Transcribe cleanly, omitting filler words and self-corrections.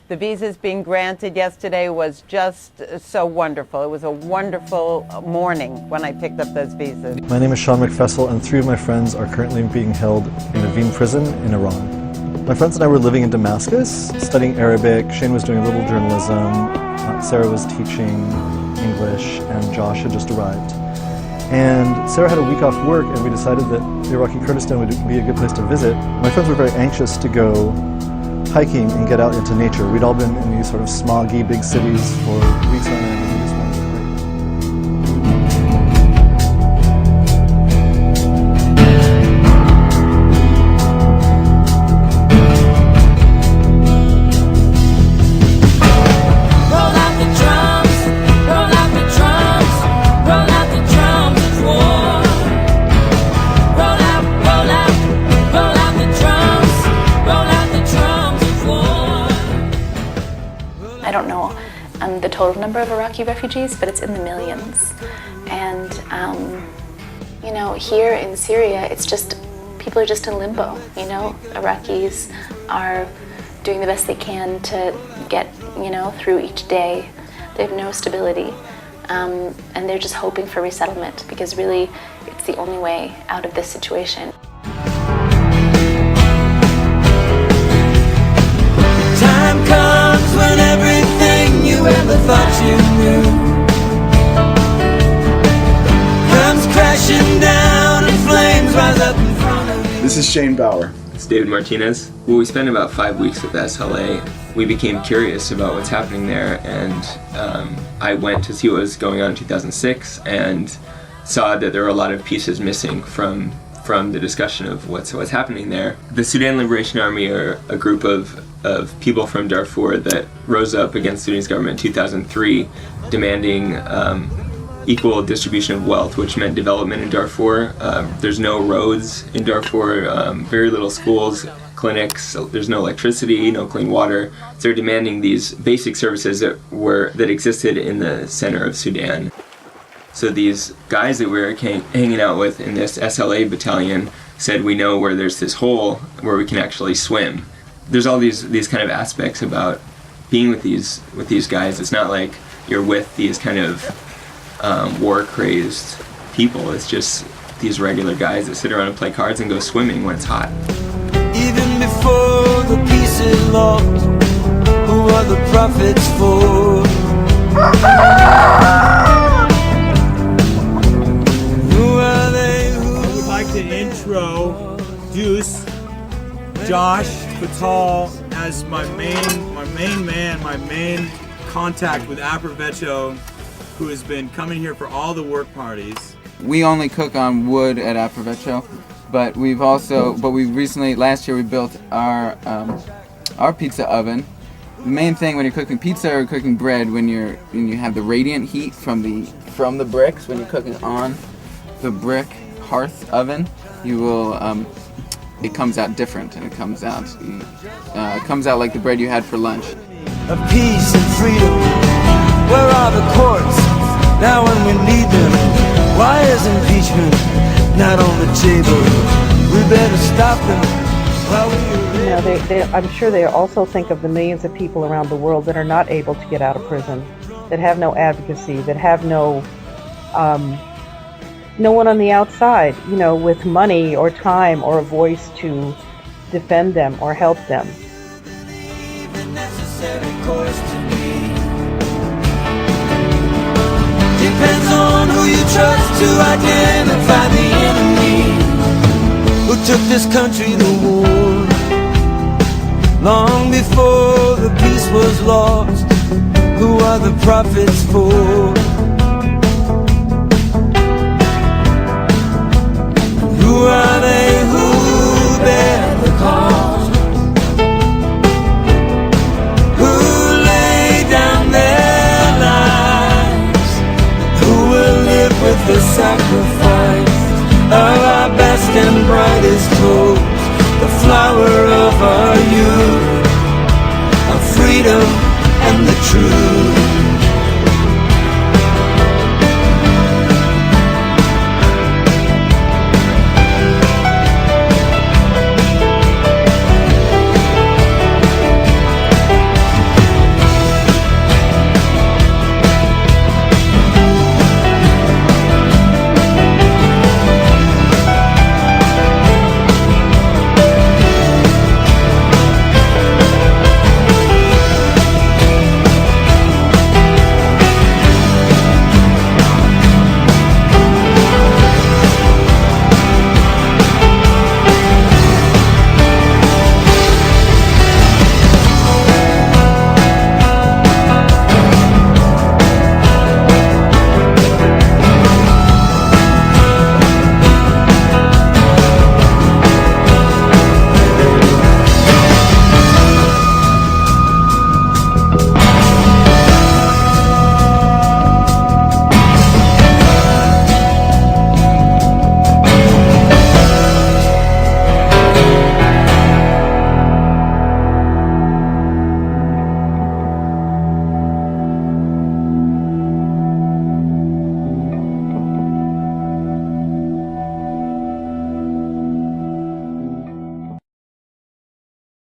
The visas being granted yesterday was just so wonderful. It was a wonderful morning when I picked up those visas. My name is Sean McFessel, and 3 of my friends are currently being held in a Evin prison in Iran. My friends and I were living in Damascus, studying Arabic. Shane was doing a little journalism, Sarah was teaching English, and Josh had just arrived. And Sarah had a week off work, and we decided that Iraqi Kurdistan would be a good place to visit. My friends were very anxious to go hiking and get out into nature. We'd all been in these sort of smoggy big cities for weeks on end, and we just wanted to break. Roll out the drums, roll out the drums, roll out the drums of war. Roll out, roll out, roll out the drums, roll out the drums of war. I don't know the total number of Iraqi refugees, but it's in the millions. And you know, here in Syria, it's just, people are just in limbo, you know. Iraqis are doing the best they can to get, you know, through each day. They have no stability, and they're just hoping for resettlement, because really it's the only way out of this situation. Time comes when everything you ever thought you knew comes crashing down and flames rise up in front of you. This is Shane Bauer. It's David Martinez. Well, we spent about 5 weeks with SLA. We became curious about what's happening there, and I went to see what was going on in 2006 and saw that there were a lot of pieces missing from the discussion of what's happening there. The Sudan Liberation Army are a group of people from Darfur that rose up against the Sudanese government in 2003, demanding equal distribution of wealth, which meant development in Darfur. There's no roads in Darfur, very little schools, clinics, there's no electricity, no clean water. So they're demanding these basic services that existed in the center of Sudan. So these guys that we were hanging out with in this SLA battalion said, we know where there's this hole where we can actually swim. There's all these kind of aspects about being with these guys. It's not like you're with these kind of war-crazed people. It's just these regular guys that sit around and play cards and go swimming when it's hot. Even before the peace is lost, who are the prophets for? Who are they? I would like to introduce Josh Fatal as my main contact with Aprovecho, who has been coming here for all the work parties. We only cook on wood at Aprovecho, but we recently, last year we built our pizza oven. The main thing when you're cooking pizza or cooking bread, when you have the radiant heat from the bricks, when you're cooking on the brick hearth oven, you will it comes out different, and it comes out like the bread you had for lunch. Of peace and freedom, where are the courts now when we need them? Why is impeachment not on the table? We better stop them while You know, I'm sure they also think of the millions of people around the world that are not able to get out of prison, that have no advocacy, that have no one on the outside, you know, with money or time or a voice to defend them or help them. Depends on who you trust to identify the enemy who took this country to war. Long before the peace was lost, who are the prophets for? Who are they who bear the cause? Who lay down their lives? Who will live with the sacrifice of our best and brightest hopes? The flower of our youth, of freedom and the truth.